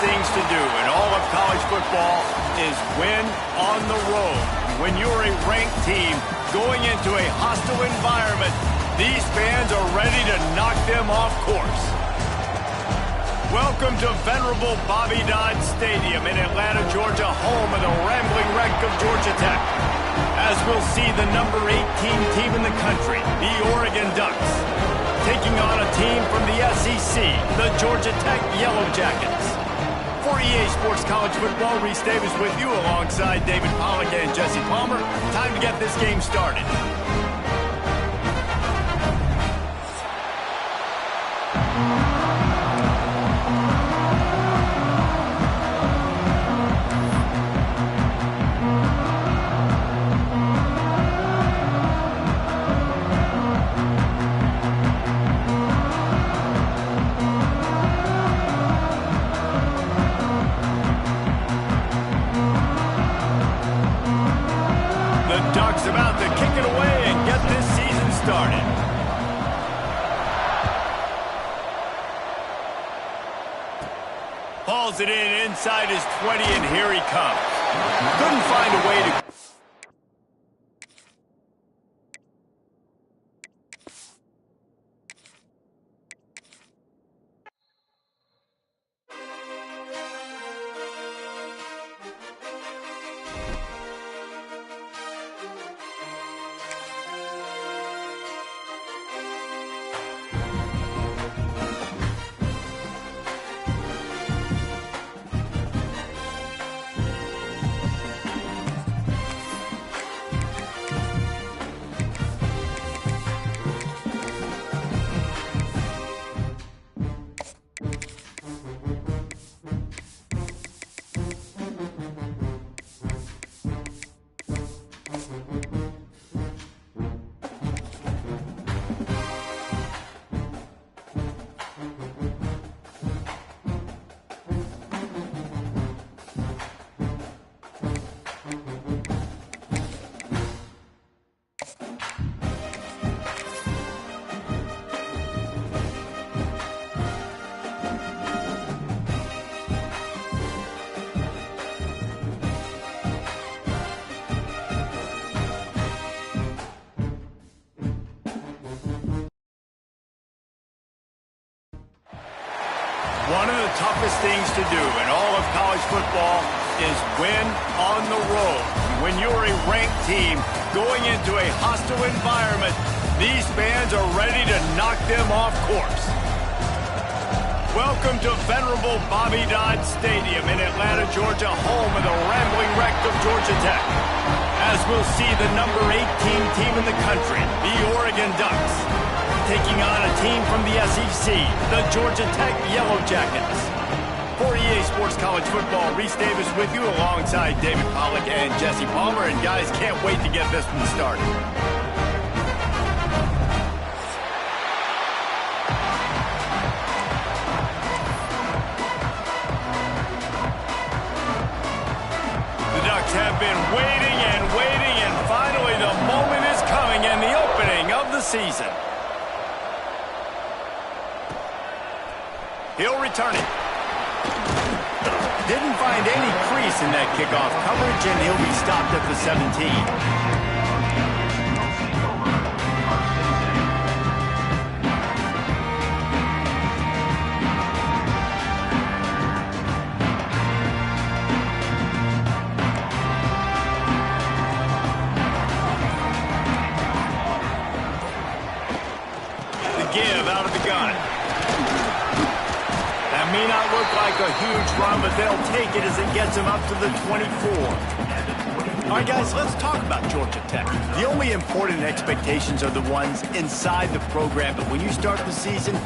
things to do in all of college football is win on the road. When you're a ranked team going into a hostile environment, these fans are ready to knock them off course. Welcome to venerable Bobby Dodd Stadium in Atlanta, Georgia, home of the Rambling Wreck of Georgia Tech. As we'll see the number 18 team in the country, the Oregon Ducks, taking on a team from the SEC, the Georgia Tech Yellow Jackets. For EA Sports College Football, Reese Davis with you alongside David Pollack and Jesse Palmer. Time to get this game started. About to kick it away and get this season started. Hauls it in inside his 20, and here he comes. Couldn't find a way to... One of the toughest things to do in all of college football is win on the road. When you're a ranked team going into a hostile environment, these fans are ready to knock them off course. Welcome to venerable Bobby Dodd Stadium in Atlanta, Georgia, home of the Rambling Wreck of Georgia Tech. As we'll see the number 18 team in the country, the Oregon Ducks, taking on a team from the SEC, the Georgia Tech Yellow Jackets. For EA Sports College Football, Reese Davis with you alongside David Pollack and Jesse Palmer. And guys, can't wait to get this one started. The Ducks have been waiting and waiting, and finally the moment is coming and the opening of the season. He'll return it. Didn't find any crease in that kickoff coverage, and he'll be stopped at the 17. The give out of the gun. May not look like a huge run, but they'll take it as it gets them up to the 24. All right, guys, let's talk about Georgia Tech. The only important expectations are the ones inside the program, but when you start the season...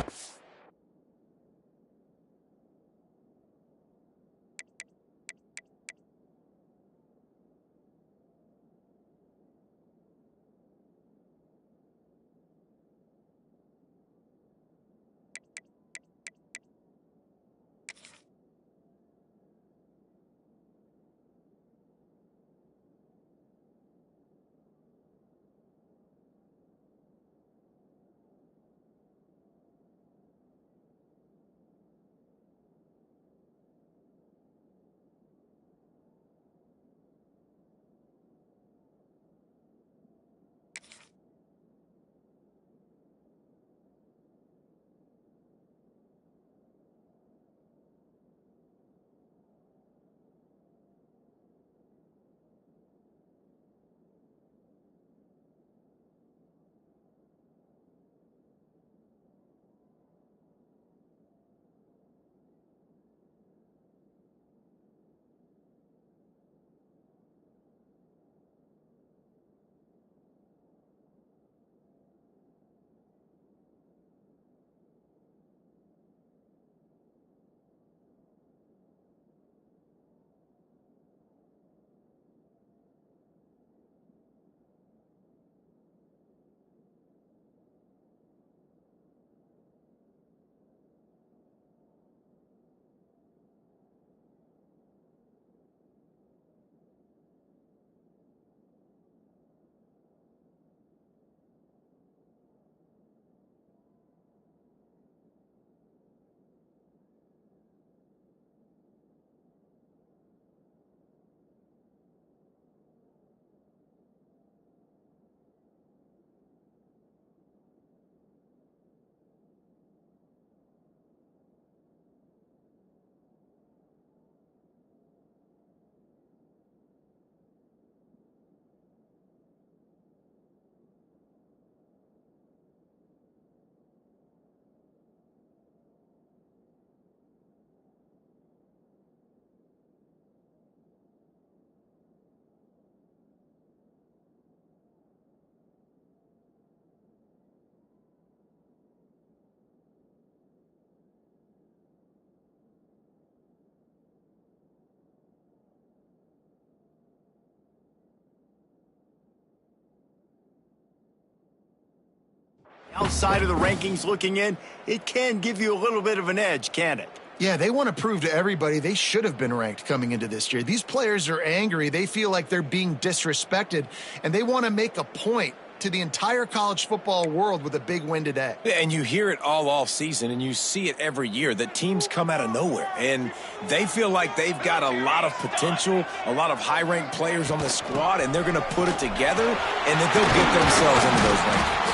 outside of the rankings looking in, it can give you a little bit of an edge, can't it? Yeah, they want to prove to everybody they should have been ranked coming into this year. These players are angry. They feel like they're being disrespected, and they want to make a point to the entire college football world with a big win today. Yeah, and you hear it all off season, and you see it every year, that teams come out of nowhere, and they feel like they've got a lot of potential, a lot of high-ranked players on the squad, and they're going to put it together, and that they'll get themselves into those rankings.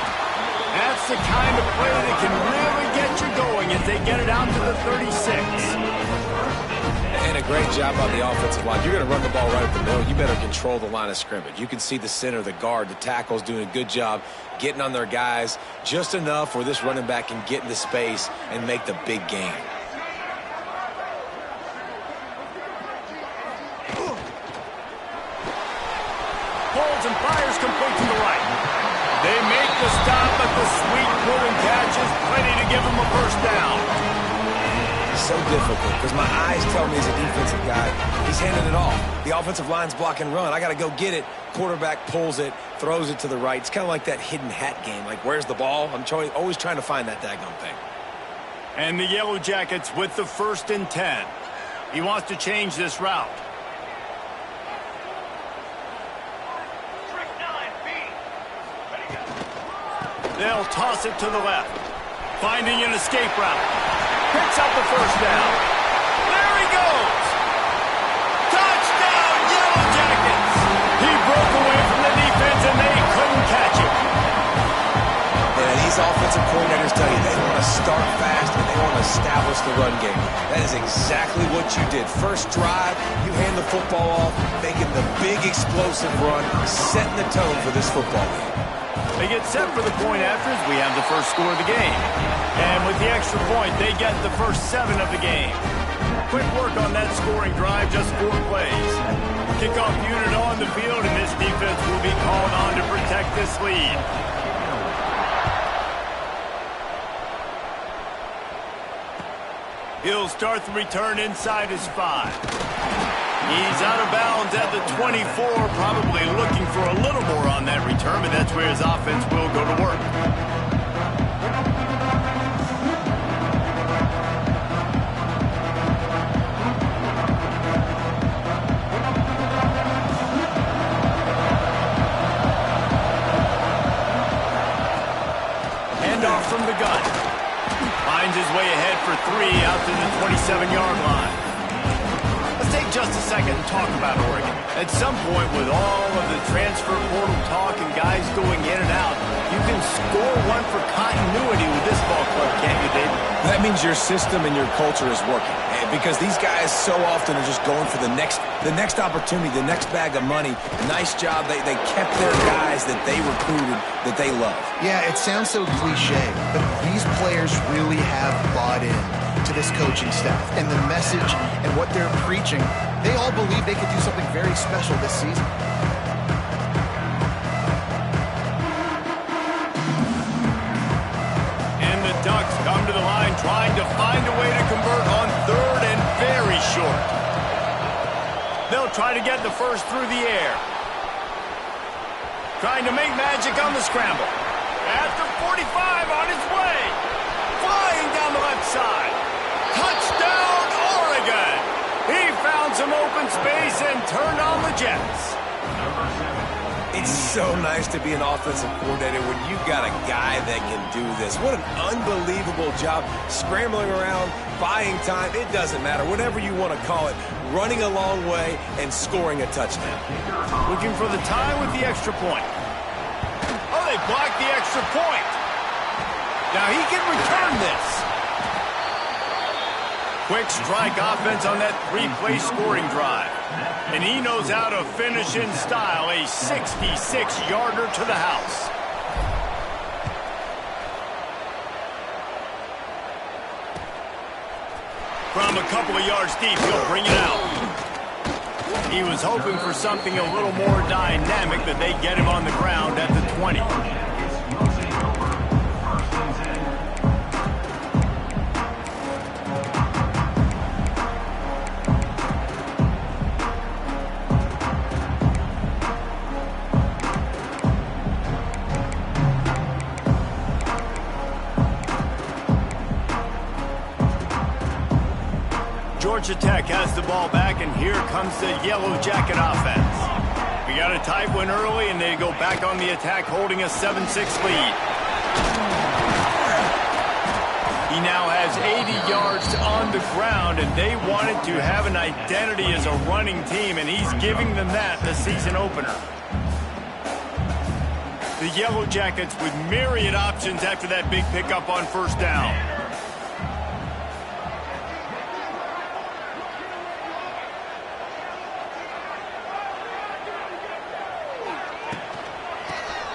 That's the kind of play that can really get you going as they get it out to the 36. And a great job on the offensive line. You're going to run the ball right up the middle. You better control the line of scrimmage. You can see the center, the guard, the tackles doing a good job getting on their guys just enough where this running back can get into space and make the big gain. Pulls and fires complete to the right. They make the stop, but the sweet pulling catch is plenty to give them a first down. So difficult because my eyes tell me as a defensive guy, he's handing it off. The offensive line's block and run. I got to go get it. Quarterback pulls it, throws it to the right. It's kind of like that hidden hat game. Like, where's the ball? I'm always trying to find that daggone thing. And the Yellow Jackets with the 1st and 10. He wants to change this route. They'll toss it to the left. Finding an escape route. Picks up the first down. There he goes. Touchdown, Yellow Jackets. He broke away from the defense and they couldn't catch him. Yeah, these offensive coordinators tell you they want to start fast and they want to establish the run game. That is exactly what you did. First drive, you hand the football off, making the big explosive run, setting the tone for this football game. They get set for the point after as we have the first score of the game. And with the extra point, they get the first 7 of the game. Quick work on that scoring drive, just 4 plays. Kickoff unit on the field, and this defense will be called on to protect this lead. He'll start the return inside his 5. He's out of bounds at the 24, probably looking for a little more on that return, but that's where his offense will go to work. Handoff from the gun. Finds his way ahead for 3 out to the 27-yard line. Take just a second and talk about Oregon. At some point, with all of the transfer portal talk and guys going in and out, you can score one for continuity with this ball club, can't you, David? That means your system and your culture is working. Because these guys so often are just going for the next opportunity, the next bag of money. Nice job. They kept their guys that they recruited, that they love. Yeah, it sounds so cliche, but these players really have bought in to this coaching staff and the message and what they're preaching. They all believe they could do something very special this season. And the Ducks come to the line trying to find a way to convert on 3rd and very short. They'll try to get the first through the air. Trying to make magic on the scramble. At the 45 on his way. Flying down the left side. Touchdown, Oregon! He found some open space and turned on the Jets. It's so nice to be an offensive coordinator when you got a guy that can do this. What an unbelievable job. Scrambling around, buying time, it doesn't matter. Whatever you want to call it, running a long way and scoring a touchdown. Looking for the tie with the extra point. Oh, they blocked the extra point. Now he can return this. Quick strike offense on that 3-play scoring drive. And he knows how to finish in style, a 66-yarder to the house. From a couple of yards deep, he'll bring it out. He was hoping for something a little more dynamic, that they get him on the ground at the 20. Georgia Tech has the ball back, and here comes the Yellow Jacket offense. We got a tight one early, and they go back on the attack, holding a 7-6 lead. He now has 80 yards on the ground, and they wanted to have an identity as a running team, and he's giving them that the season opener. The Yellow Jackets with myriad options after that big pickup on first down.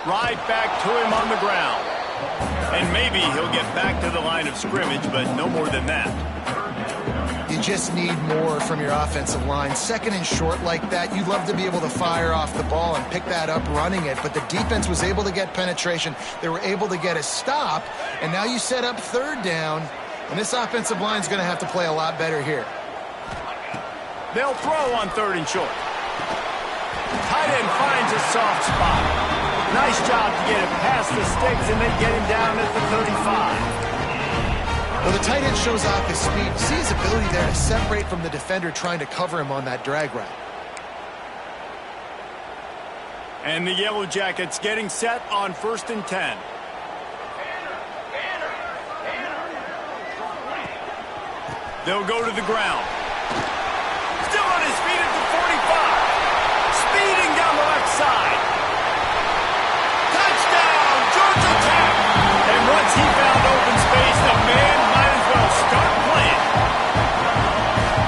Right back to him on the ground. And maybe he'll get back to the line of scrimmage, but no more than that. You just need more from your offensive line. Second and short like that, you'd love to be able to fire off the ball and pick that up running it, but the defense was able to get penetration. They were able to get a stop, and now you set up third down, and this offensive line is going to have to play a lot better here. They'll throw on third and short. Tight end finds a soft spot. Nice job to get it past the sticks, and they get him down at the 35. Well, the tight end shows off his speed. You see his ability there to separate from the defender trying to cover him on that drag route. And the Yellow Jackets getting set on 1st and 10. They'll go to the ground. Still on his feet at the 45. Speeding down the left side. Touchdown, Georgia Tech. And once he found open space, the man might as well start playing.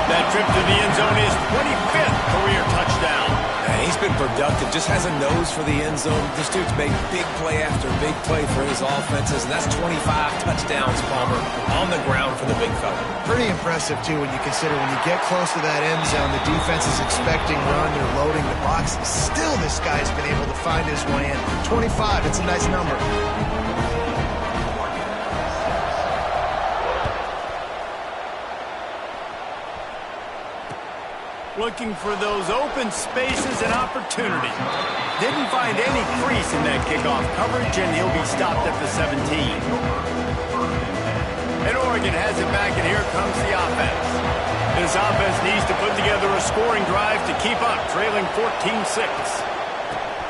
That trip to the end zone is 25th career touchdown. And he's been productive, just has a nose for the end zone. This dude's made big play after big play for his offenses, and that's 25 touchdowns, Palmer, on the ground for the big fella. Pretty impressive, too, when you consider when you get close to that end zone, the defense is expecting run, they're loading the box. Still, this guy's been able to find his way in. 25, it's a nice number. Looking for those open spaces and opportunity. Didn't find any crease in that kickoff coverage, and he'll be stopped at the 17. And Oregon has it back, and here comes the offense. This offense needs to put together a scoring drive to keep up, trailing 14-6.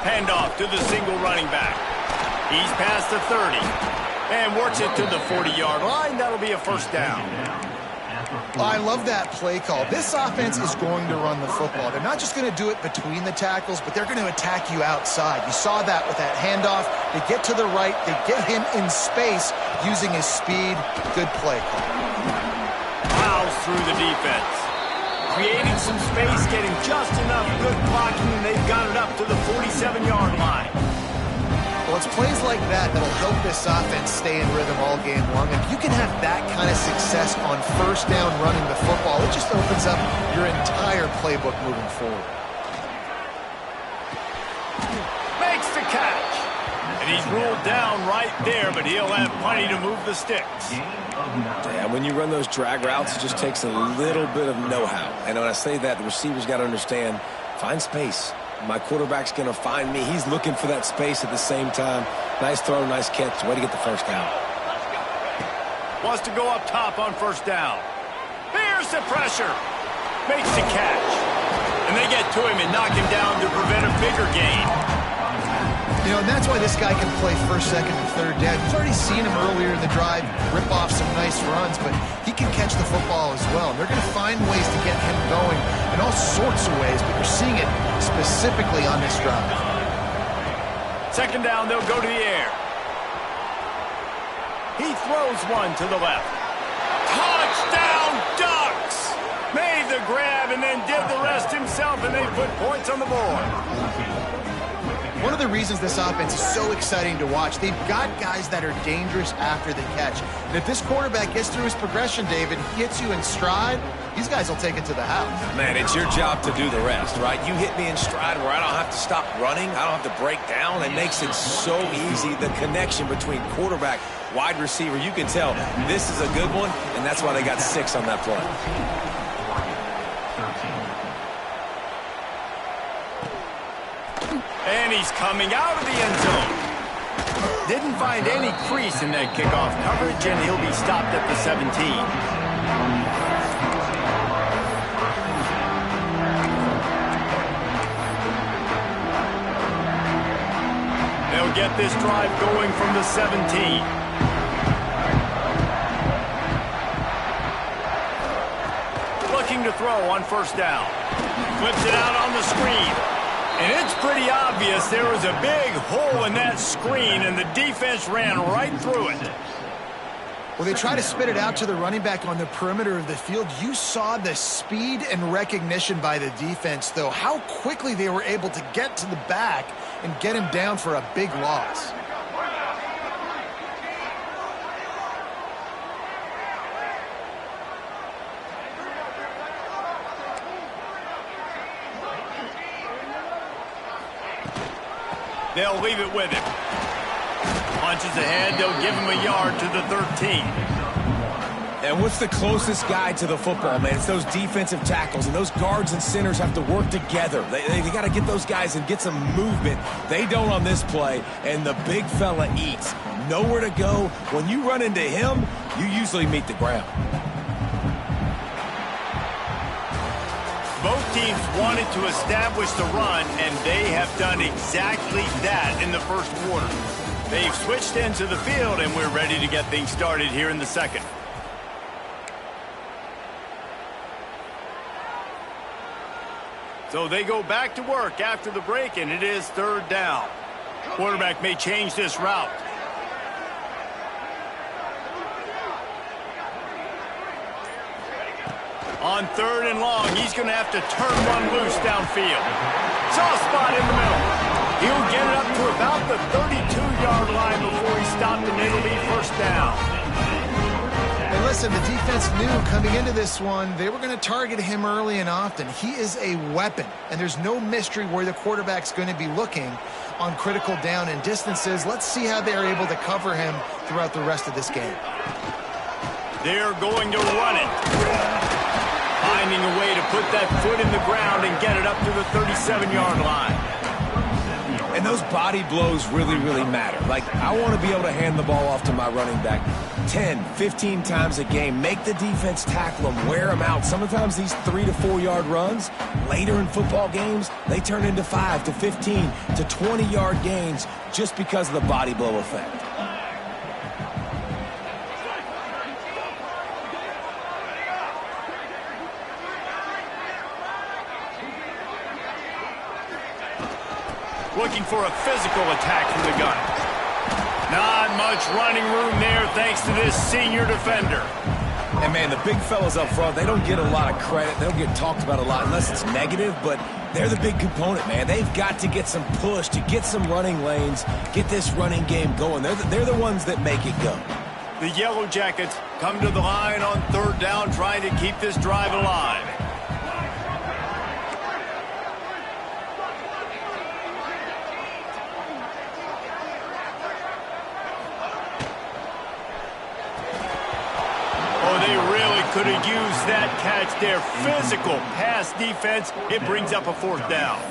Handoff to the single running back. He's past the 30 and works it to the 40-yard line. That'll be a first down. I love that play call. This offense is going to run the football. They're not just going to do it between the tackles, but they're going to attack you outside. You saw that with that handoff. They get to the right. They get him in space using his speed. Good play call. Plows through the defense. Creating some space, getting just enough good blocking, and they've got it up to the 47-yard line. Well, it's plays like that that'll help this offense stay in rhythm all game long. If you can have that kind of success on first down running the football, it just opens up your entire playbook moving forward. Makes the catch. And he's ruled down right there, but he'll have plenty to move the sticks. Yeah, when you run those drag routes, it just takes a little bit of know-how. And when I say that, the receiver's got to understand, find space. My quarterback's going to find me. He's looking for that space at the same time. Nice throw, nice catch. Way to get the first down. Wants to go up top on first down. Here's the pressure. Makes the catch. And they get to him and knock him down to prevent a bigger gain. You know, and that's why this guy can play first, second, and third down. You've already seen him earlier in the drive rip off some nice runs, but he can catch the football as well. And they're going to find ways to get him going in all sorts of ways, but you're seeing it specifically on this drive. Second down, they'll go to the air. He throws one to the left. Touchdown, Ducks! Made the grab and then did the rest himself, and they put points on the board. One of the reasons this offense is so exciting to watch, they've got guys that are dangerous after the catch. And if this quarterback gets through his progression, David, hits you in stride, these guys will take it to the house. Man, it's your job to do the rest, right? You hit me in stride where I don't have to stop running. I don't have to break down. It makes it so easy. The connection between quarterback, wide receiver, you can tell this is a good one, and that's why they got 6 on that play. And he's coming out of the end zone. Didn't find any crease in that kickoff coverage, and he'll be stopped at the 17. They'll get this drive going from the 17. Looking to throw on first down. Flips it out on the screen. And it's pretty obvious there was a big hole in that screen, and the defense ran right through it. Well, they try to spit it out to the running back on the perimeter of the field. You saw the speed and recognition by the defense, though, how quickly they were able to get to the back and get him down for a big loss. They'll leave it with him. Punches ahead, they'll give him a yard to the 13. And what's the closest guy to the football, man? It's those defensive tackles, and those guards and centers have to work together. They got to get those guys and get some movement. They don't on this play, and the big fella eats. Nowhere to go. When you run into him, you usually meet the ground. Both teams wanted to establish the run, and they have done exactly that in the first quarter. They've switched into the field, and we're ready to get things started here in the second. So they go back to work after the break, and it is third down. Quarterback may change this route. On third and long, he's going to have to turn one loose downfield. Soft spot in the middle. He'll get it up to about the 32-yard line before he stopped, and it'll be first down. And listen, the defense knew coming into this one, they were going to target him early and often. He is a weapon, and there's no mystery where the quarterback's going to be looking on critical down and distances. Let's see how they're able to cover him throughout the rest of this game. They're going to run it. Finding a way to put that foot in the ground and get it up to the 37-yard line. And those body blows really, really matter. Like, I want to be able to hand the ball off to my running back 10, 15 times a game. Make the defense tackle them, wear them out. Sometimes these 3 to 4 yard runs, later in football games, they turn into 5 to 15 to 20-yard gains just because of the body blow effect. Looking for a physical attack from the gun. Not much running room there thanks to this senior defender. And, man, the big fellas up front, they don't get a lot of credit. They don't get talked about a lot unless it's negative, but they're the big component, man. They've got to get some push to get some running lanes, get this running game going. They're the ones that make it go. The Yellow Jackets come to the line on third down, trying to keep this drive alive. Could have used that catch there. Physical pass defense. It brings up a fourth down.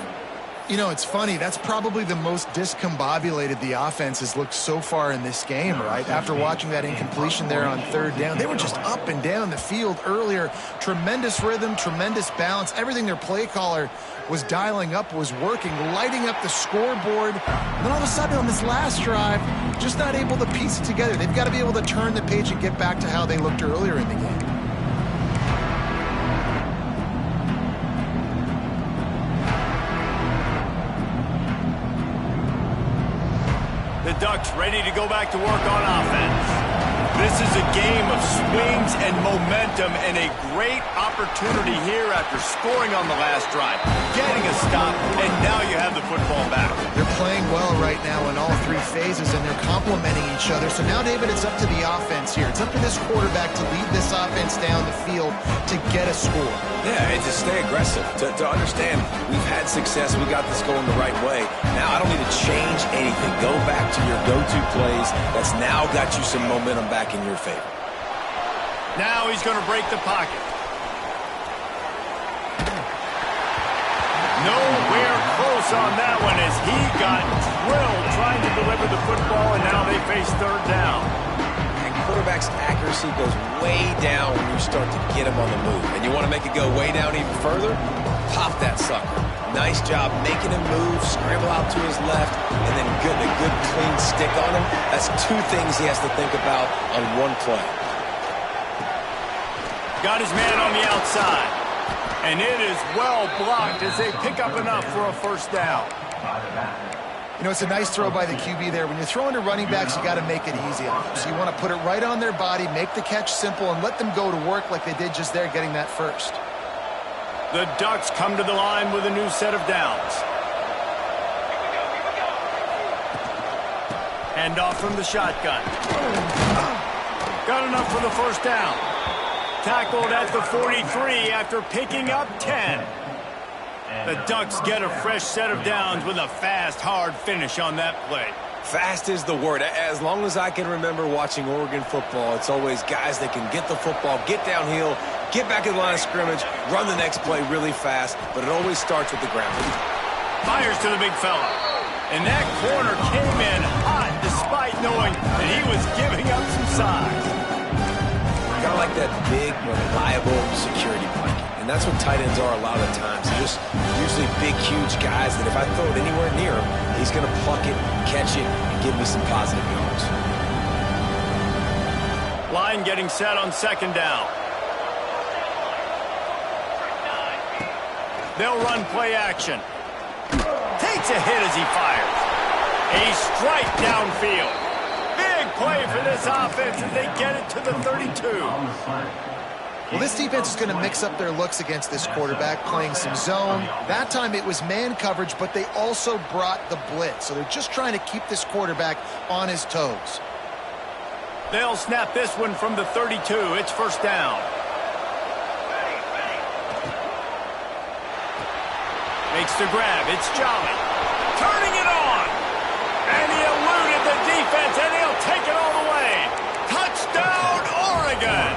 You know, it's funny. That's probably the most discombobulated the offense has looked so far in this game, right? After watching that incompletion there on third down, they were just up and down the field earlier. Tremendous rhythm, tremendous balance. Everything their play caller was dialing up was working, lighting up the scoreboard. And then all of a sudden on this last drive, just not able to piece it together. They've got to be able to turn the page and get back to how they looked earlier in the game. The Ducks ready to go back to work on offense. This is a game of swings and momentum, and a great opportunity here after scoring on the last drive, getting a stop, and now you have the football back. They're playing well right now in all three phases, and they're complementing each other. So now, David, it's up to the offense here. It's up to this quarterback to lead this offense down the field to get a score. Yeah, and to stay aggressive, to understand we've had success, we got this going the right way. Now I don't need to change anything. Go back to your go-to plays. That's now got you some momentum back in your favor. Now he's going to break the pocket. Nowhere close on that one as he got drilled trying to deliver the football, and now they face third down. And quarterback's accuracy goes way down when you start to get him on the move. And you want to make it go way down even further? Pop that sucker. Nice job making him move, scramble out to his left, and then getting a good clean stick on him. That's two things he has to think about on one play. Got his man on the outside. And it is well blocked as they pick up enough for a first down. You know, it's a nice throw by the QB there. When you're throwing to running backs, you got to make it easy on them. So you want to put it right on their body, make the catch simple, and let them go to work like they did just there, getting that first. The Ducks come to the line with a new set of downs. Hand off from the shotgun. Got enough for the first down. Tackled at the 43 after picking up 10. The Ducks get a fresh set of downs with a fast, hard finish on that play. Fast is the word. As long as I can remember watching Oregon football, it's always guys that can get the football, get downhill, get back in the line of scrimmage, run the next play really fast, but it always starts with the ground. Fires to the big fella. And that corner came in hot despite knowing that he was giving up some size. Kind of like that big, reliable security blanket. And that's what tight ends are a lot of the times. They're just usually big, huge guys that if I throw it anywhere near him, he's going to pluck it, catch it, and give me some positive yards. Line getting set on second down. They'll run play action. Takes a hit as he fires. A strike downfield. Big play for this offense as they get it to the 32. Well, this defense is going to mix up their looks against this quarterback, playing some zone. That time it was man coverage, but they also brought the blitz. So they're just trying to keep this quarterback on his toes. They'll snap this one from the 32. It's first down. Makes the grab. It's Jolly. Turning it on. And he eluded the defense, and he'll take it all the way. Touchdown, Oregon.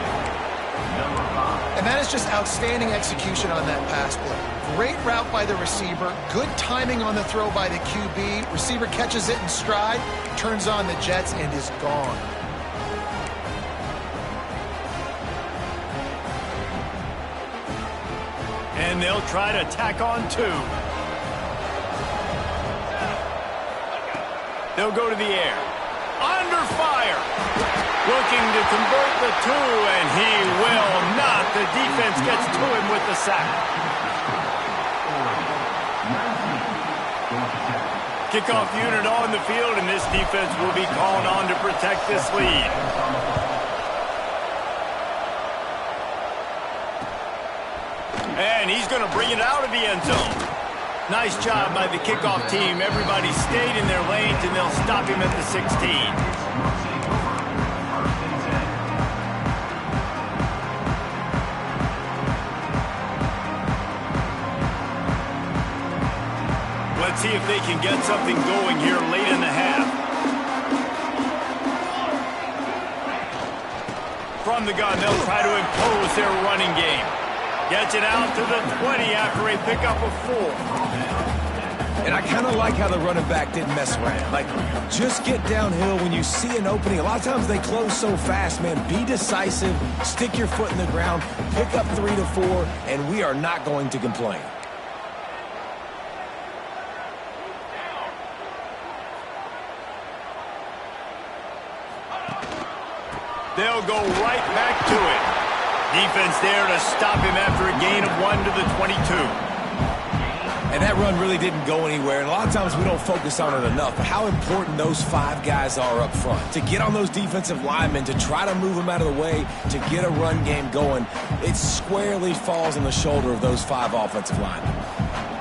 And that is just outstanding execution on that pass play. Great route by the receiver. Good timing on the throw by the QB. Receiver catches it in stride, turns on the jets, and is gone. And they'll try to tack on two. They'll go to the air. Under fire. Looking to convert the two, and he will not. The defense gets to him with the sack. Kickoff unit on the field, and this defense will be called on to protect this lead. And he's going to bring it out of the end zone. Nice job by the kickoff team. Everybody stayed in their lanes, and they'll stop him at the 16. Let's see if they can get something going here late in the half. From the gun, they'll try to impose their running game. Gets it out to the 20 after a pickup of 4. And I kind of like how the running back didn't mess around. Like, just get downhill when you see an opening. A lot of times they close so fast, man. Be decisive, stick your foot in the ground, pick up 3 to 4, and we are not going to complain. They'll go right back to it. Defense there to stop him after a gain of 1 to the 22. And that run really didn't go anywhere. And a lot of times we don't focus on it enough. But how important those 5 guys are up front. To get on those defensive linemen, to try to move them out of the way, to get a run game going, it squarely falls on the shoulder of those 5 offensive linemen.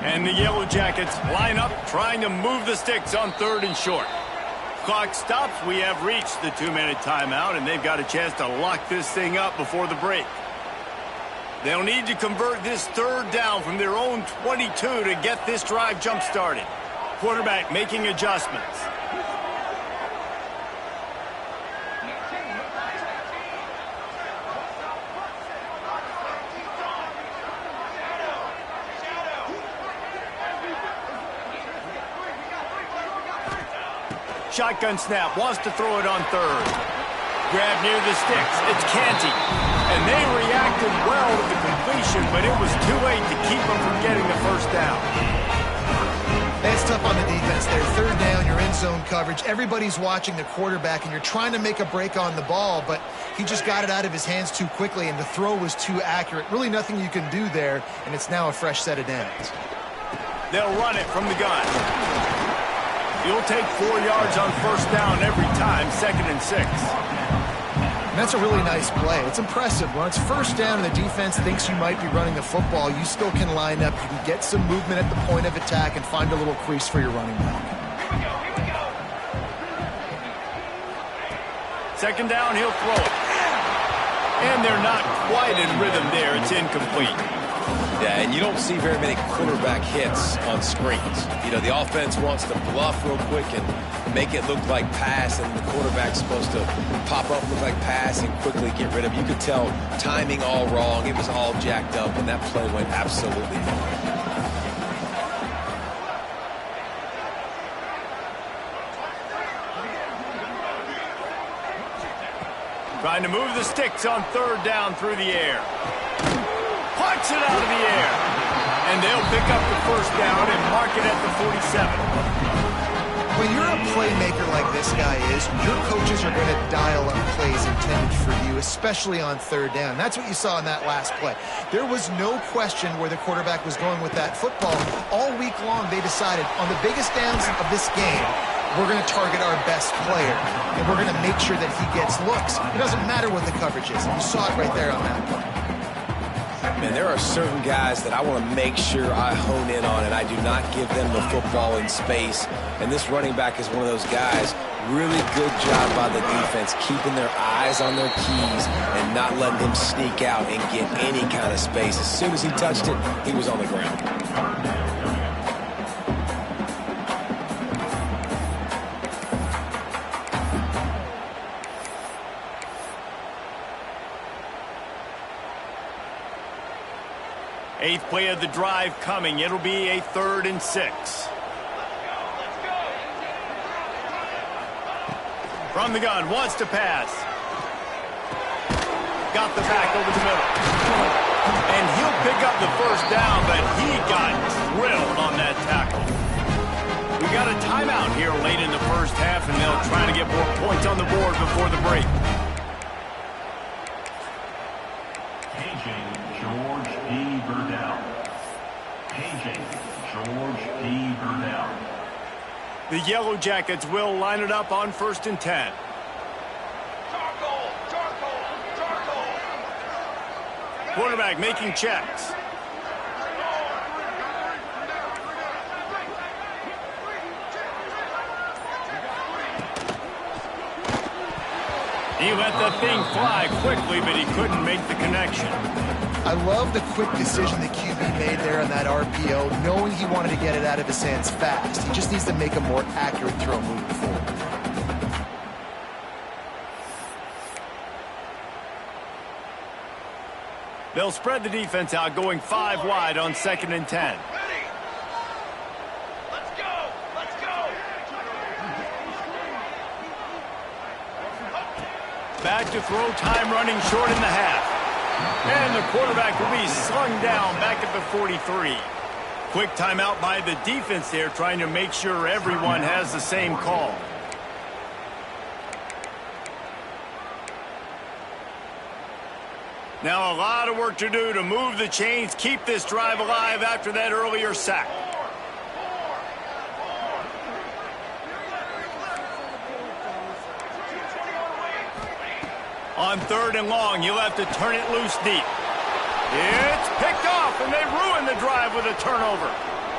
And the Yellow Jackets line up, trying to move the sticks on 3rd and short. Clock stops. We have reached the 2-minute timeout, and they've got a chance to lock this thing up before the break. They'll need to convert this 3rd down from their own 22 to get this drive jump-started. Quarterback making adjustments. Shotgun snap, wants to throw it on 3rd. Grab near the sticks, it's Canty. And they reacted well to the completion, but it was too late to keep them from getting the first down. up on the defense there. Third down, you're in zone coverage. Everybody's watching the quarterback, and you're trying to make a break on the ball, but he just got it out of his hands too quickly, and the throw was too accurate. Really nothing you can do there, and it's now a fresh set of downs. They'll run it from the gun. You'll take 4 yards on first down every time, 2nd and 6. And that's a really nice play. It's impressive. When it's first down and the defense thinks you might be running the football, you still can line up. You can get some movement at the point of attack and find a little crease for your running back. Here we go. Second down, he'll throw it. And they're not quite in rhythm there. It's incomplete. Yeah, and you don't see very many quarterback hits on screens. You know, the offense wants to bluff real quick and make it look like pass, and the quarterback's supposed to pop up, look like pass, and quickly get rid of it. You could tell timing all wrong. It was all jacked up, and that play went absolutely wrong. Trying to move the sticks on third down through the air. Punch it out of the air. And they'll pick up the first down and mark it at the 47. When you're a playmaker like this guy is, your coaches are going to dial up plays intended for you, especially on third down. That's what you saw in that last play. There was no question where the quarterback was going with that football. All week long, they decided on the biggest downs of this game, we're going to target our best player, and we're going to make sure that he gets looks. It doesn't matter what the coverage is. You saw it right there on that play. Man, there are certain guys that I want to make sure I hone in on, and I do not give them the football in space. And this running back is one of those guys. Really good job by the defense, keeping their eyes on their keys and not letting him sneak out and get any kind of space. As soon as he touched it, he was on the ground. Eighth play of the drive coming. It'll be a 3rd and 6. From the gun, wants to pass. Got the back over the middle. And he'll pick up the first down, but he got drilled on that tackle. We got a timeout here late in the first half, and they'll try to get more points on the board before the break. The Yellow Jackets will line it up on 1st and 10. Quarterback making checks. He let the thing fly quickly, but he couldn't make the connection. I love the quick decision the QB made there on that RPO, knowing he wanted to get it out of his hands fast. He just needs to make a more accurate throw moving forward. They'll spread the defense out, going 5 wide on 2nd and 10. Back to throw, time running short in the half. And the quarterback will be slung down back at the 43. Quick timeout by the defense there, trying to make sure everyone has the same call. Now a lot of work to do to move the chains, keep this drive alive after that earlier sack. On 3rd and long, you'll have to turn it loose deep. It's picked off, and they ruin the drive with a turnover.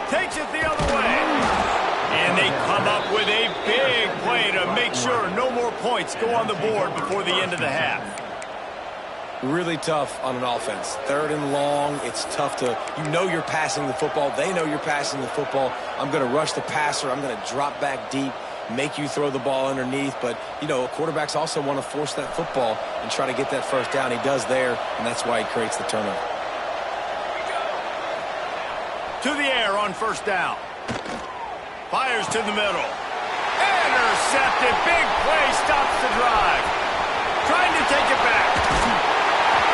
Takes it the other way. And they come up with a big play to make sure no more points go on the board before the end of the half. Really tough on an offense. 3rd and long, it's tough to, you know you're passing the football. They know you're passing the football. I'm going to rush the passer. I'm going to drop back deep, make you throw the ball underneath. But, you know, quarterbacks also want to force that football and try to get that first down. He does there, and that's why he creates the turnover. To the air on 1st down. Fires to the middle. Intercepted. Big play stops the drive. Trying to take it back.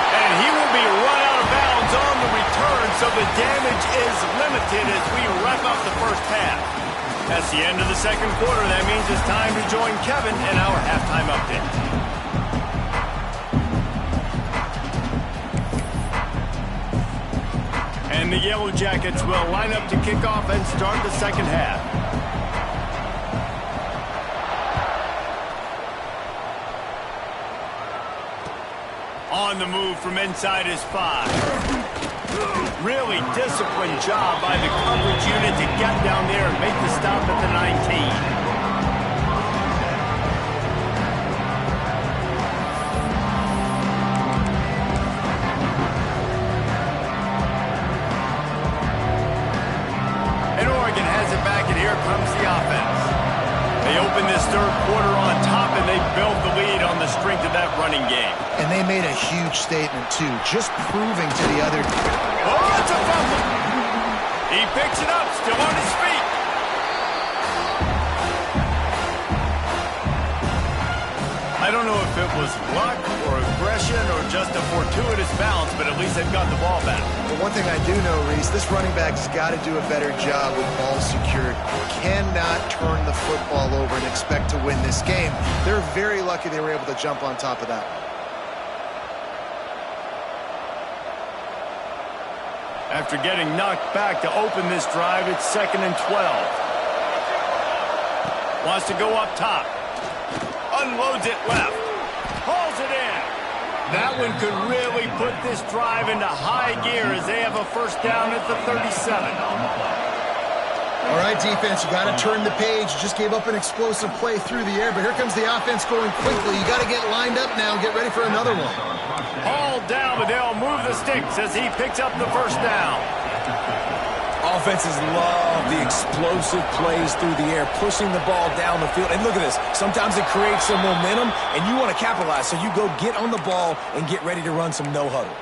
And he will be run out of bounds on the return, so the damage is limited as we wrap up the first half. That's the end of the second quarter. That means it's time to join Kevin in our halftime update. And the Yellow Jackets will line up to kick off and start the second half. On the move from inside his 5. Really disciplined job by the coverage unit to get down there and make the stop at the 19. Comes the offense. They open this third quarter on top, and they build the lead on the strength of that running game. And they made a huge statement, too, just proving to the other... Oh, it's a fumble! He picks it up, still on his feet. I don't know if it was luck or aggression or just a fortuitous bounce, but at least they've got the ball back. But one thing I do know, Reese, this running back's got to do a better job with ball secured. Cannot turn the football over and expect to win this game. They're very lucky they were able to jump on top of that. After getting knocked back to open this drive, it's 2nd and 12. Wants to go up top. Unloads it left. Hauls it in. That one could really put this drive into high gear as they have a first down at the 37. All right, defense, you got to turn the page. You just gave up an explosive play through the air, but here comes the offense going quickly. You got to get lined up now and get ready for another one. Hauled down, but they'll move the sticks as he picks up the first down. Offenses love the explosive plays through the air, pushing the ball down the field. And look at this. Sometimes it creates some momentum, and you want to capitalize. So you go get on the ball and get ready to run some no-huddle.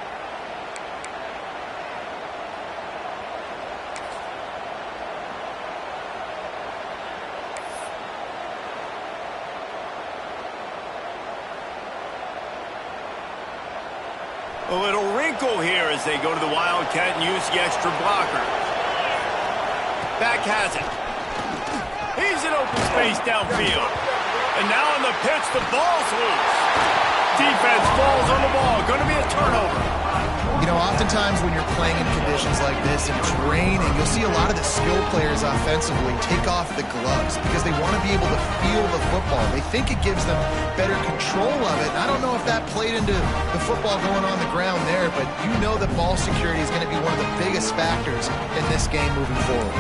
A little wrinkle here as they go to the Wildcat and use the extra blocker. Back has it. He's in open space downfield. And now on the pitch, the ball's loose. Defense falls on the ball. Going to be a turnover. You know, oftentimes when you're playing in conditions like this and it's raining, you'll see a lot of the skill players offensively take off the gloves because they want to be able to feel the football. They think it gives them better control of it. And I don't know if that played into the football going on the ground there, but you know that ball security is going to be one of the biggest factors in this game moving forward.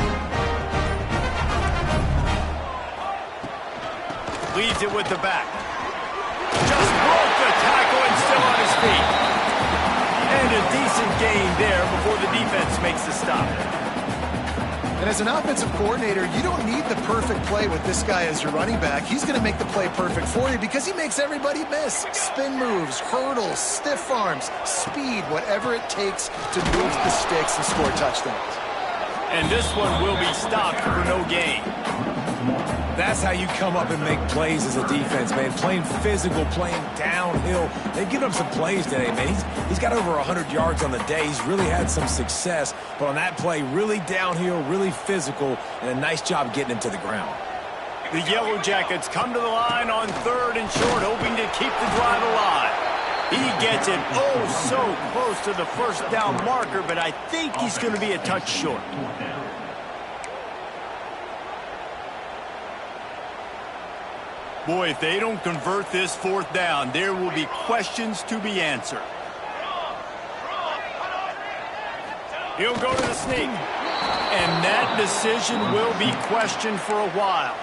Leads it with the back. Just broke the tackle and still on his feet. And a decent gain there before the defense makes the stop. And as an offensive coordinator, you don't need the perfect play with this guy as your running back. He's going to make the play perfect for you because he makes everybody miss. Spin moves, hurdles, stiff arms, speed, whatever it takes to move the sticks and score touchdowns. And this one will be stopped for no gain. That's how you come up and make plays as a defense, man. Playing physical, playing downhill. They've given him some plays today, man. He's got over 100 yards on the day. He's really had some success. But on that play, really downhill, really physical, and a nice job getting him to the ground. The Yellow Jackets come to the line on 3rd and short, hoping to keep the drive alive. He gets it oh so close to the first down marker, but I think he's going to be a touch short. Boy, if they don't convert this 4th down, there will be questions to be answered. He'll go to the sneak. And that decision will be questioned for a while.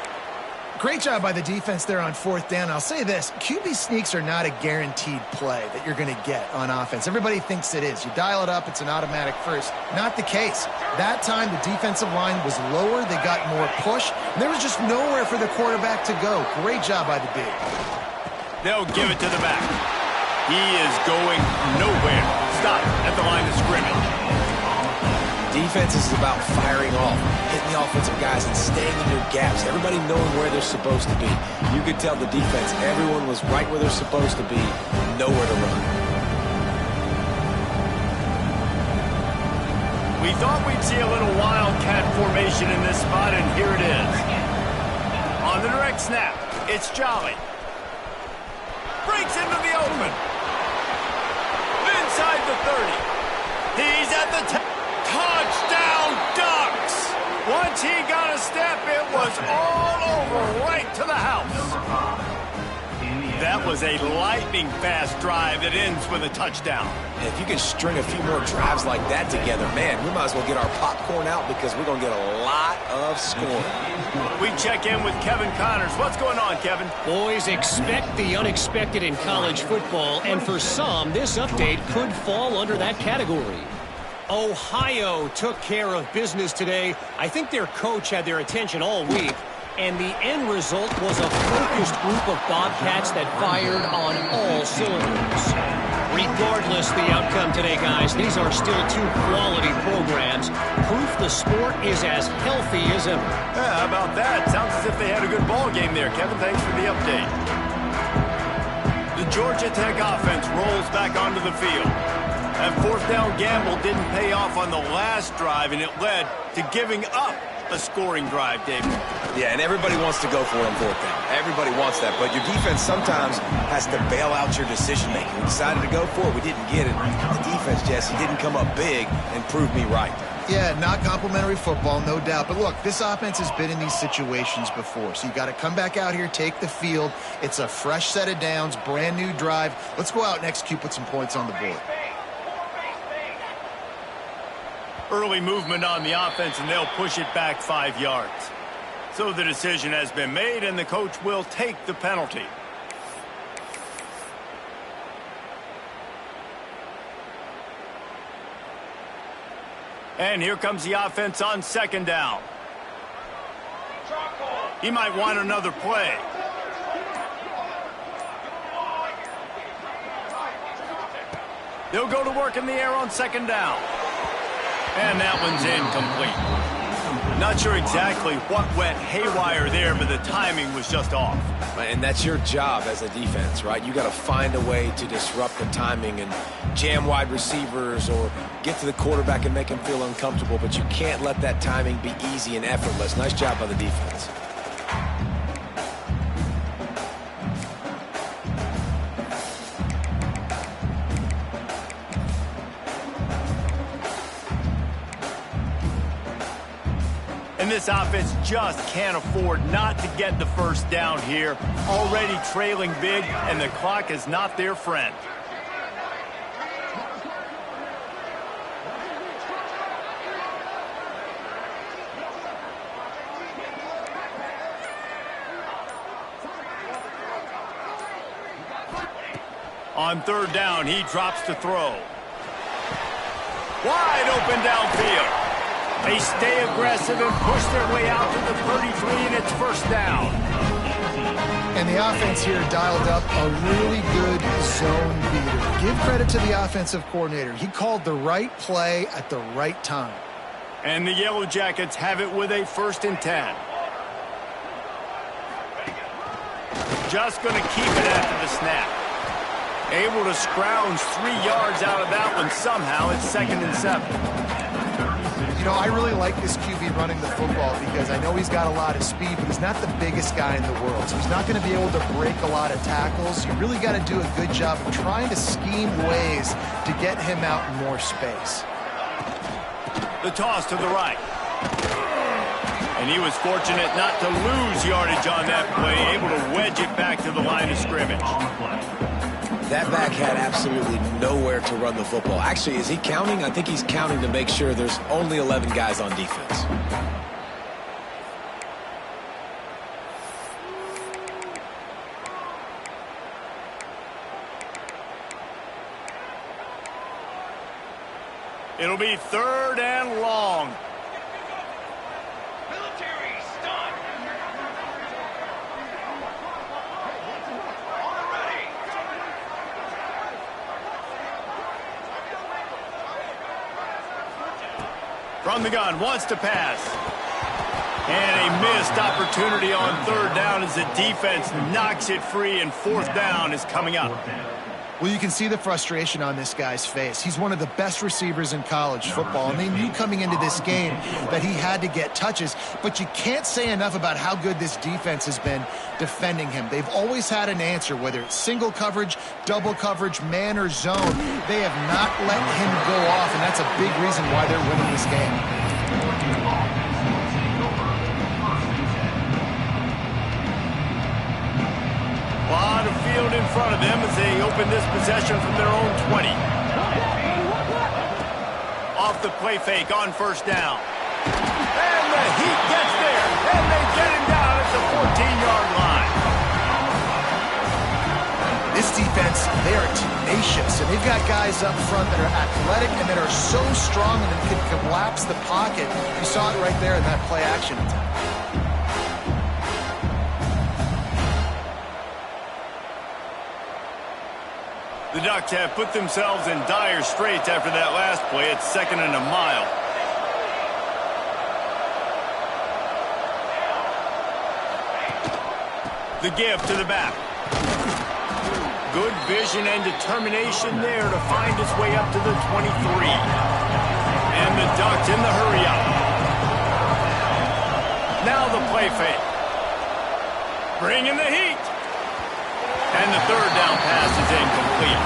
Great job by the defense there on 4th down. I'll say this, QB sneaks are not a guaranteed play that you're going to get on offense. Everybody thinks it is. You dial it up, it's an automatic first. Not the case. That time, the defensive line was lower. They got more push. And there was just nowhere for the quarterback to go. Great job by the big. They'll give it to the back. He is going nowhere. Stop at the line of scrimmage. Defense is about firing off, hitting the offensive guys and staying in your gaps, everybody knowing where they're supposed to be. You could tell the defense, everyone was right where they're supposed to be, nowhere to run. We thought we'd see a little Wildcat formation in this spot, and here it is. On the direct snap, it's Jolly. Breaks into the open. Inside the 30. He's at the touchdown Ducks. Once he got a step, it was all over right to the house. That was a lightning-fast drive that ends with a touchdown. If you can string a few more drives like that together, man, we might as well get our popcorn out because we're going to get a lot of scoring. We check in with Kevin Connors. What's going on, Kevin? Boys, expect the unexpected in college football, and for some, this update could fall under that category. Ohio took care of business today. I think their coach had their attention all week. And the end result was a focused group of Bobcats that fired on all cylinders. Regardless the outcome today, guys, these are still two quality programs. Proof the sport is as healthy as ever. Yeah, how about that? Sounds as if they had a good ball game there. Kevin, thanks for the update. The Georgia Tech offense rolls back onto the field. That fourth down gamble didn't pay off on the last drive, and it led to giving up a scoring drive, David. Yeah, and everybody wants to go for it on fourth down. Everybody wants that, but your defense sometimes has to bail out your decision-making. We decided to go for it. We didn't get it. The defense, Jesse, didn't come up big and prove me right. Yeah, not complimentary football, no doubt. But look, this offense has been in these situations before. So you got to come back out here, take the field. It's a fresh set of downs, brand new drive. Let's go out and execute, put some points on the board. Early movement on the offense, and they'll push it back 5 yards. So the decision has been made, and the coach will take the penalty. And here comes the offense on second down. He might want another play. They'll go to work in the air on second down. And that one's incomplete. Not sure exactly what went haywire there, but the timing was just off. And that's your job as a defense, right? You got to find a way to disrupt the timing and jam wide receivers or get to the quarterback and make him feel uncomfortable, but you can't let that timing be easy and effortless. Nice job by the defense. And this offense just can't afford not to get the first down here. Already trailing big, and the clock is not their friend. On third down, he drops to throw. Wide open downfield. They stay aggressive and push their way out to the 33, and it's first down. And the offense here dialed up a really good zone beater. Give credit to the offensive coordinator. He called the right play at the right time. And the Yellow Jackets have it with a 1st and 10. Just going to keep it after the snap. Able to scrounge 3 yards out of that one somehow. It's 2nd and 7. You know, I really like this QB running the football because I know he's got a lot of speed, but he's not the biggest guy in the world. So he's not going to be able to break a lot of tackles. You really got to do a good job of trying to scheme ways to get him out in more space. The toss to the right. And he was fortunate not to lose yardage on that play, able to wedge it back to the line of scrimmage. That back had absolutely nowhere to run the football. Actually, is he counting? I think he's counting to make sure there's only 11 guys on defense. It'll be 3rd and long. From the gun, wants to pass. And a missed opportunity on 3rd down as the defense knocks it free, and 4th down is coming up. Well, you can see the frustration on this guy's face. He's one of the best receivers in college football, and they knew coming into this game that he had to get touches, but you can't say enough about how good this defense has been defending him. They've always had an answer, whether it's single coverage, double coverage, man or zone. They have not let him go off, and that's a big reason why they're winning this game. A lot of field in front of them as they open this possession from their own 20. Off the play fake on first down. And the Heat gets there, and they get him down at the 14-yard line. This defense, they are tenacious, and they've got guys up front that are athletic and that are so strong and that can collapse the pocket. You saw it right there in that play action attack. The Ducks have put themselves in dire straits after that last play. It's 2nd and a mile. The give to the back. Good vision and determination there to find his way up to the 23. And the Ducks in the hurry up. Now the play fake. Bringing the heat. And the third down pass is incomplete.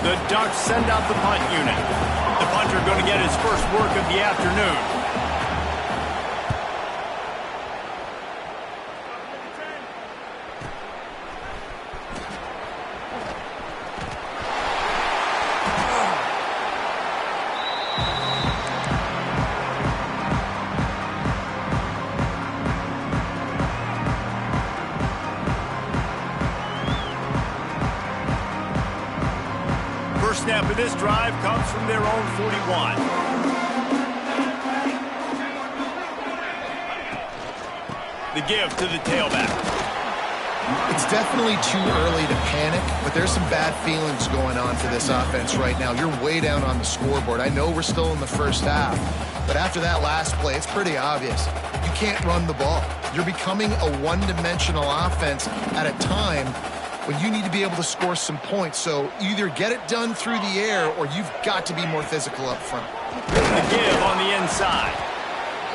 The Ducks send out the punt unit. The punter going to get his first work of the afternoon. First snap of this drive comes from their own 41. The give to the tailback. It's definitely too early to panic, but there's some bad feelings going on for this offense right now. You're way down on the scoreboard. I know we're still in the first half, but after that last play, it's pretty obvious. You can't run the ball. You're becoming a one-dimensional offense at a time when you need to be able to score some points. So either get it done through the air or you've got to be more physical up front. The give on the inside.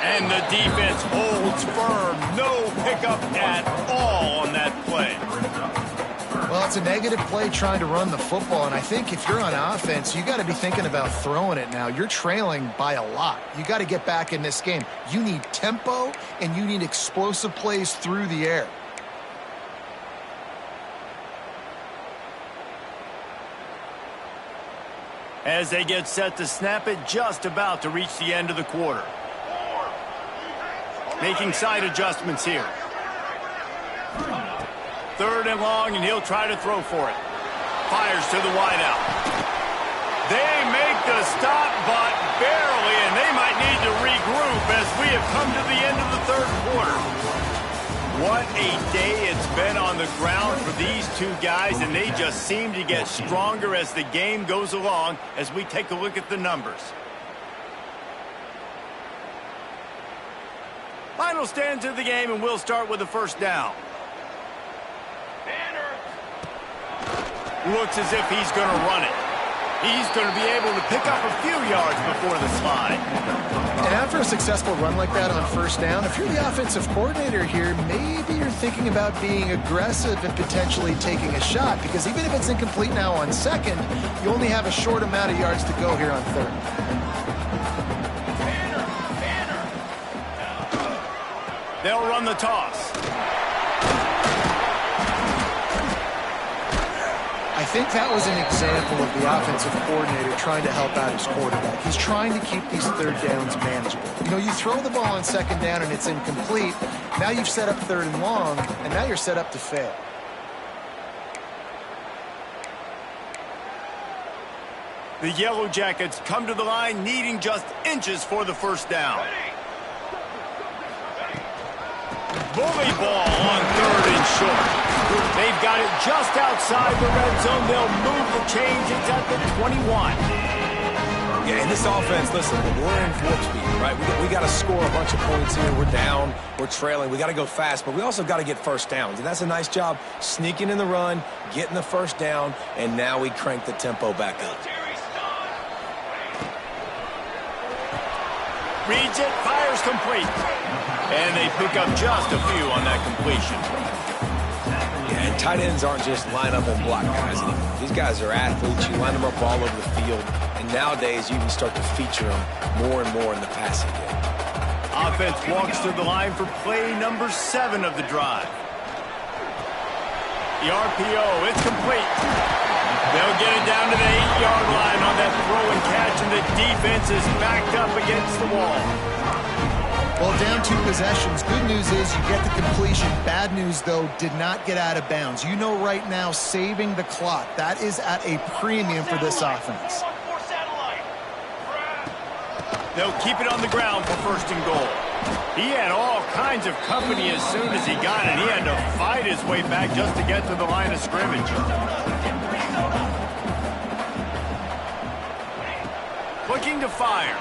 And the defense holds firm. No pickup at all on that play. Well, it's a negative play trying to run the football, and I think if you're on offense, you got to be thinking about throwing it now. You're trailing by a lot. You got to get back in this game. You need tempo, and you need explosive plays through the air. As they get set to snap it, just about to reach the end of the quarter. Making side adjustments here. 3rd and long, and he'll try to throw for it. Fires to the wideout. They make the stop, but barely, and they might need to regroup as we have come to the end of the 3rd quarter. What a day it's been on the ground for these two guys, and they just seem to get stronger as the game goes along as we take a look at the numbers. Final stands of the game, and we'll start with the first down. Looks as if he's going to run it. He's going to be able to pick up a few yards before the slide. And after a successful run like that on first down, if you're the offensive coordinator here, maybe you're thinking about being aggressive and potentially taking a shot, because even if it's incomplete now on 2nd, you only have a short amount of yards to go here on 3rd. They'll run the toss. I think that was an example of the offensive coordinator trying to help out his quarterback. He's trying to keep these 3rd downs manageable. You know, you throw the ball on 2nd down and it's incomplete. Now you've set up 3rd and long, and now you're set up to fail. The Yellow Jackets come to the line needing just inches for the first down. Bully ball on 3rd and short. They've got it just outside the red zone. They'll move the chains. It's at the 21. Yeah, in this offense, listen, we're in warp speed, right? We got to score a bunch of points here. We're down. We're trailing. We got to go fast, but we also got to get first downs. And that's a nice job sneaking in the run, getting the first down, and now we crank the tempo back up. Reads it, fires complete. And they pick up just a few on that completion. Yeah, and tight ends aren't just line up and block guys anymore. These guys are athletes. You line them up all over the field. And nowadays, you can start to feature them more and more in the passing game. Offense walks to the line for play number 7 of the drive. The RPO, it's complete. They'll get it down to the 8-yard line on that throw and catch, and the defense is backed up against the wall. Well, down 2 possessions. Good news is you get the completion. Bad news, though, did not get out of bounds. You know right now, saving the clock, that is at a premium for this offense. They'll keep it on the ground for first and goal. He had all kinds of company as soon as he got it. He had to fight his way back just to get to the line of scrimmage. Looking to fire.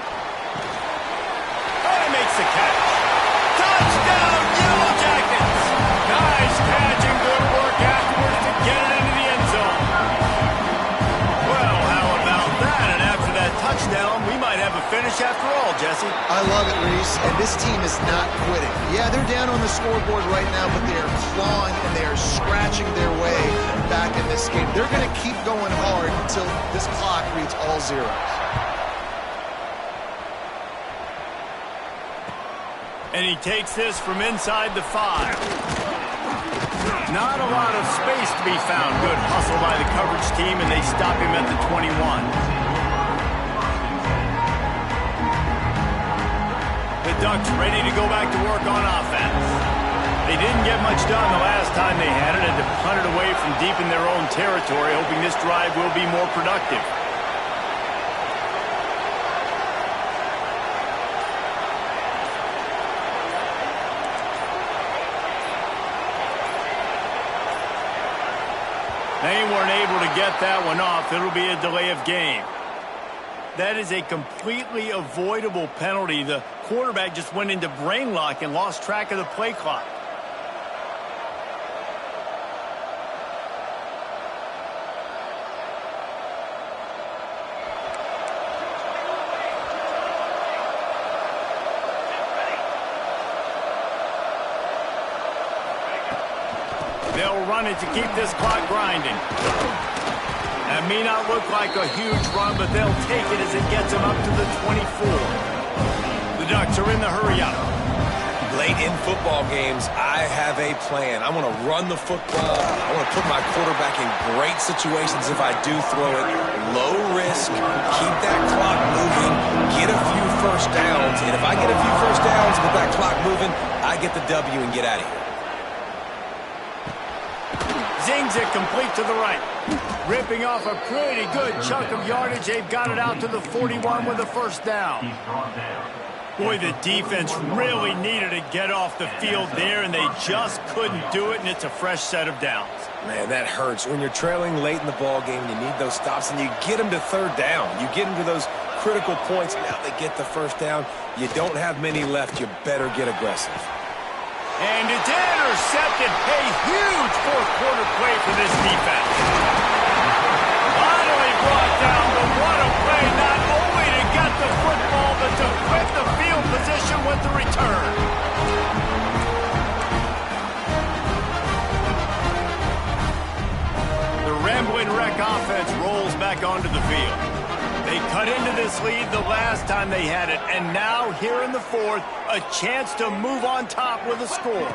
And makes the catch. Touchdown, Yellow Jackets! Nice catch and good work afterwards to get it into the end zone. Well, how about that? And after that touchdown, we might have a finish after all, Jesse. I love it, Reese, and this team is not quitting. Yeah, they're down on the scoreboard right now, but they are clawing and they are scratching their way back in this game. They're going to keep going hard until this clock reads all zeros. And he takes this from inside the 5. Not a lot of space to be found. Good hustle by the coverage team, and they stop him at the 21. The Ducks ready to go back to work on offense. They didn't get much done the last time they had it, and to punt it away from deep in their own territory, hoping this drive will be more productive. They weren't able to get that one off. It'll be a delay of game. That is a completely avoidable penalty. The quarterback just went into brain lock and lost track of the play clock. They'll run it to keep this clock grinding. That may not look like a huge run, but they'll take it as it gets them up to the 24. The Ducks are in the hurry-up. Late in football games, I have a plan. I want to run the football. I want to put my quarterback in great situations if I do throw it. Low risk, keep that clock moving, get a few first downs. And if I get a few first downs with that clock moving, I get the W and get out of here. Zings it complete to the right. Ripping off a pretty good chunk of yardage. They've got it out to the 41 with a first down. Boy, the defense really needed to get off the field there, and they just couldn't do it, and it's a fresh set of downs. Man, that hurts. When you're trailing late in the ball game, you need those stops, and you get them to third down. You get them to those critical points. Now they get the first down. You don't have many left. You better get aggressive. And it's intercepted. A huge fourth-quarter play for this defense. Finally brought down, but what a play. Not only to get the football, but to quit the field position with the return. The Rambling Wreck offense rolls back onto the field. They cut into this lead the last time they had it, and now here in the fourth, a chance to move on top with a score.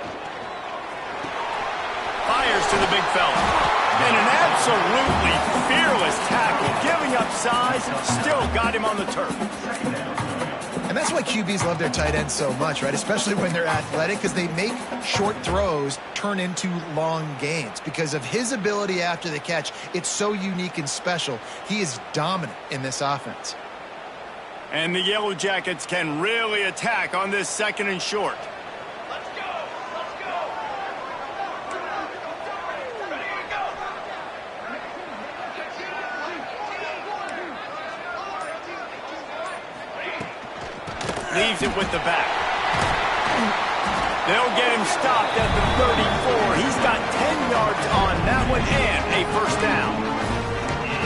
Fires to the big fella. And an absolutely fearless tackle, giving up size, still got him on the turf. And that's why QBs love their tight ends so much, right? Especially when they're athletic, because they make short throws turn into long gains. Because of his ability after the catch, it's so unique and special. He is dominant in this offense. And the Yellow Jackets can really attack on this second and short. receives it with the back. They'll get him stopped at the 34. He's got 10 yards on that one and a first down.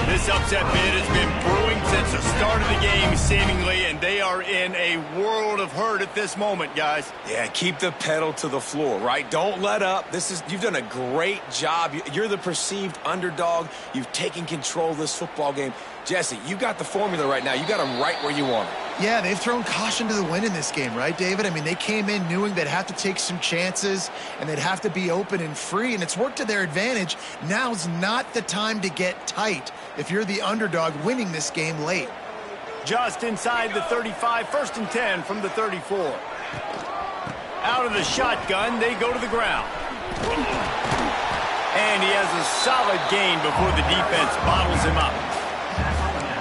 This upset bid has been brewing since the start of the game, seemingly, and they are in a world of hurt at this moment, guys. Yeah, keep the pedal to the floor, right? Don't let up. You've done a great job. You're the perceived underdog. You've taken control of this football game. Jesse, you got the formula right now. You got them right where you want them. Yeah, they've thrown caution to the wind in this game, right, David? I mean, they came in knowing they'd have to take some chances and they'd have to be open and free, and it's worked to their advantage. Now's not the time to get tight if you're the underdog winning this game late. Just inside the 35, 1st and 10 from the 34. Out of the shotgun, they go to the ground. And he has a solid gain before the defense bottles him up.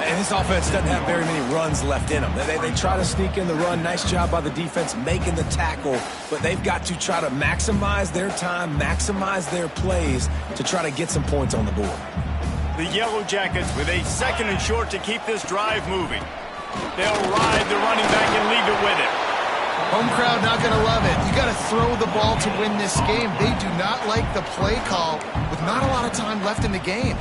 And this offense doesn't have very many runs left in them. They try to sneak in the run. Nice job by the defense making the tackle. But they've got to try to maximize their time, maximize their plays to try to get some points on the board. The Yellow Jackets with a 2nd and short to keep this drive moving. They'll ride the running back and leave it with him. Home crowd not going to love it. You got to throw the ball to win this game. They do not like the play call with not a lot of time left in the game.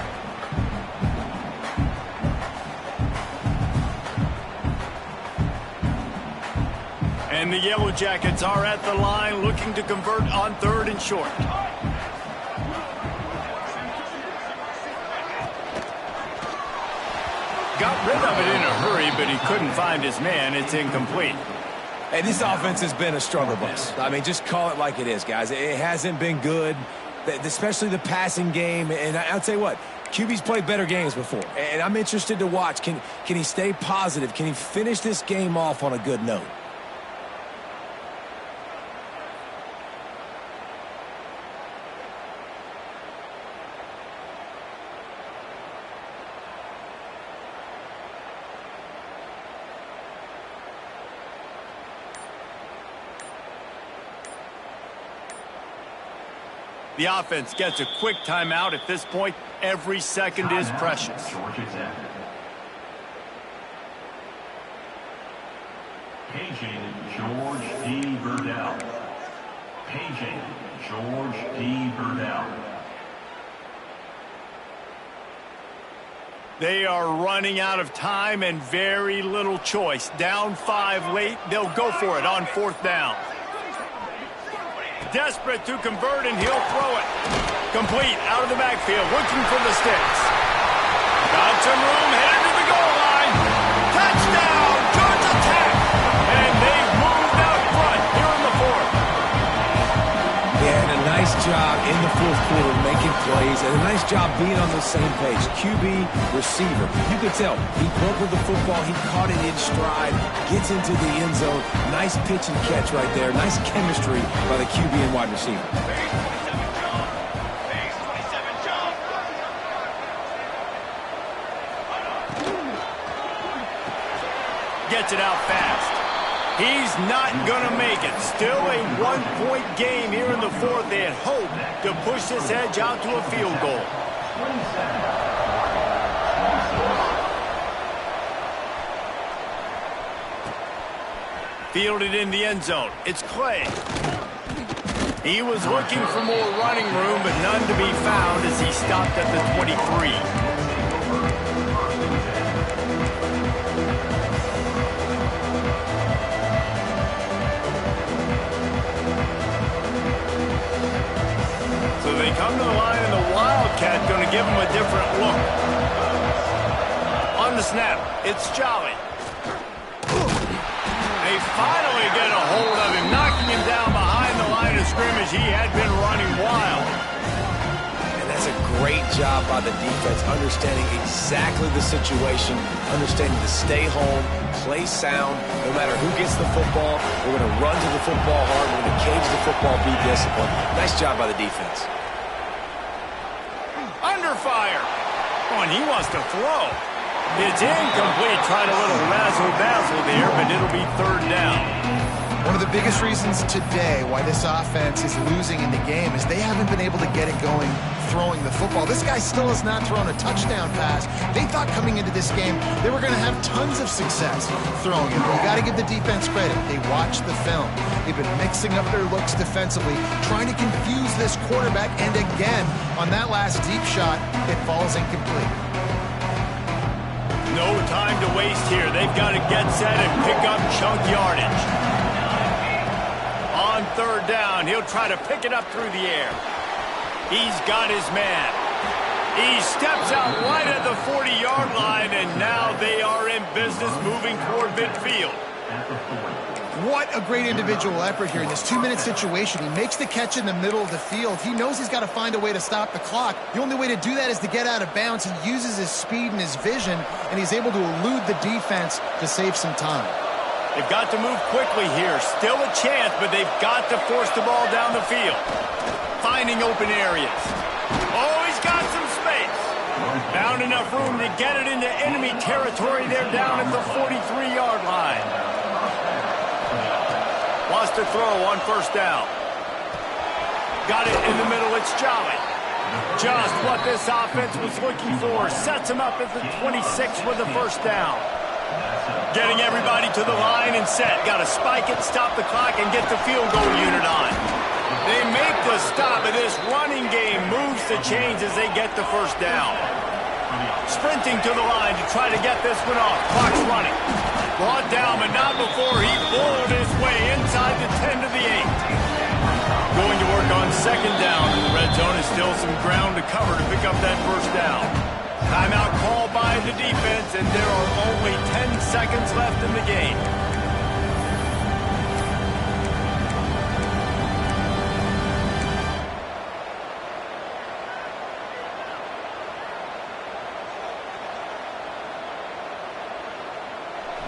And the Yellow Jackets are at the line looking to convert on 3rd and short. Got rid of it in a hurry, but he couldn't find his man. It's incomplete. Hey, this offense has been a struggle bus. I mean, just call it like it is, guys. It hasn't been good, especially the passing game. And I'll tell you what, QB's played better games before. And I'm interested to watch. Can he stay positive? Can he finish this game off on a good note? The offense gets a quick timeout. At this point, every second is precious. Paging George D. Burdell. Paging George D. Burdell. They are running out of time and very little choice. Down 5 late, they'll go for it on 4th down. Desperate to convert, and he'll throw it. Complete out of the backfield, looking for the sticks. Got some room, headed to the goal line. Touchdown, Georgia Tech. And they've moved out front here in the 4th. Yeah, and a nice job in the 4th quarter making plays, and a nice job being on the same page. QB, receiver. You could tell he broke with the football. He caught it in stride, gets into the end zone. Nice pitch and catch right there. Nice chemistry by the QB and wide receiver. Gets it out fast. He's not going to make it. Still a 1-point game here in the 4th. They had hoped to push this edge out to a field goal. Fielded in the end zone. It's Clay. He was looking for more running room, but none to be found as he stopped at the 23. So they come to the line, and the Wildcat going to give him a different look. On the snap, it's Jolly. They finally get a hold of him, knocking him down behind the line of scrimmage. He had been running wild. And that's a great job by the defense, understanding exactly the situation, understanding to stay home, play sound. No matter who gets the football, we're going to run to the football hard. We're going to cage the football, be disciplined. Nice job by the defense. Under fire. Oh, and he wants to throw. It's incomplete. Tried a little razzle-dazzle there, but it'll be 3rd down. One of the biggest reasons today why this offense is losing in the game is they haven't been able to get it going throwing the football. This guy still has not thrown a touchdown pass. They thought coming into this game they were going to have tons of success throwing it. But you got to give the defense credit. They watched the film. They've been mixing up their looks defensively, trying to confuse this quarterback. And again, on that last deep shot, it falls incomplete. No time to waste here. They've got to get set and pick up chunk yardage. On third down, he'll try to pick it up through the air. He's got his man. He steps out right at the 40-yard line, and now they are in business moving toward midfield. What a great individual effort here in this 2-minute situation. He makes the catch in the middle of the field. He knows he's got to find a way to stop the clock. The only way to do that is to get out of bounds. He uses his speed and his vision, and he's able to elude the defense to save some time. They've got to move quickly here. Still a chance, but they've got to force the ball down the field. Finding open areas. Oh, he's got some space. Found enough room to get it into enemy territory. They're down at the 43-yard line. Wants to throw on first down. Got it in the middle. It's Jolly. Just what this offense was looking for. Sets him up at the 26 with the first down. Getting everybody to the line and set. Got to spike it, stop the clock, and get the field goal unit on. They make the stop, and this running game moves the chains as they get the first down. Sprinting to the line to try to get this one off. Clock's running. Brought down, but not before he bowled his way inside the 10 to the 8. Going to work on second down in the red zone. Is still some ground to cover to pick up that first down. Timeout called by the defense, and there are only 10 seconds left in the game.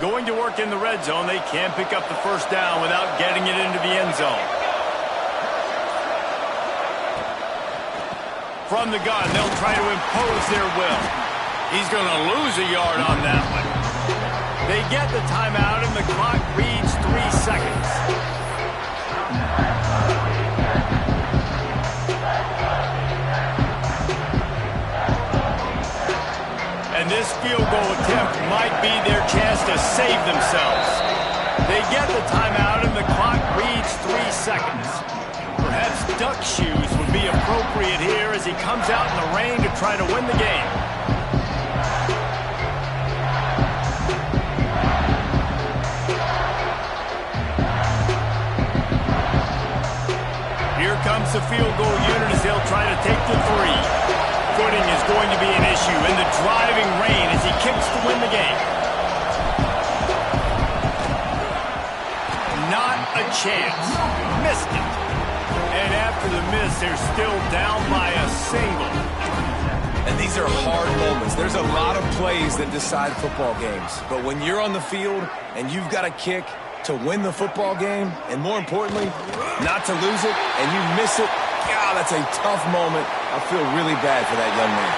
Going to work in the red zone. They can't pick up the first down without getting it into the end zone. From the gun, they'll try to impose their will. He's going to lose a yard on that one. They get the timeout, and the clock reads 3 seconds. And this field goal attempt might be their chance to save themselves. They get the timeout, and the clock reads 3 seconds. Perhaps duck shoes would be appropriate here as he comes out in the rain to try to win the game. Here comes the field goal unit as they'll try to take the 3. Footing is going to be an issue in the driving rain as he kicks to win the game. Not a chance. Missed it. And after the miss, they're still down by a single. And these are hard moments. There's a lot of plays that decide football games. But when you're on the field and you've got a kick to win the football game, and more importantly, not to lose it, and you miss it, God, that's a tough moment. I feel really bad for that young man.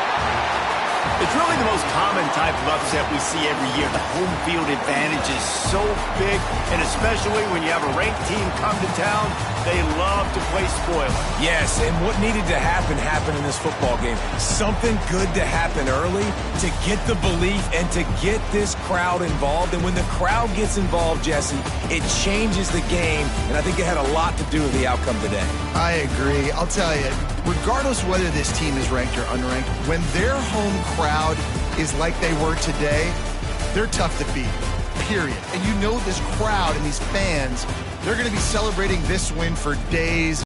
It's really the most common type of upset we see every year. The home field advantage is so big, and especially when you have a ranked team come to town, they love to play spoiler. Yes, and what needed to happen happened in this football game. Something good to happen early to get the belief and to get this crowd involved. And when the crowd gets involved, Jesse, it changes the game, and I think it had a lot to do with the outcome today. I agree. I'll tell you, regardless whether this team is ranked or unranked, when their home crowd is like they were today, they're tough to beat, period. And you know this crowd and these fans, they're going to be celebrating this win for days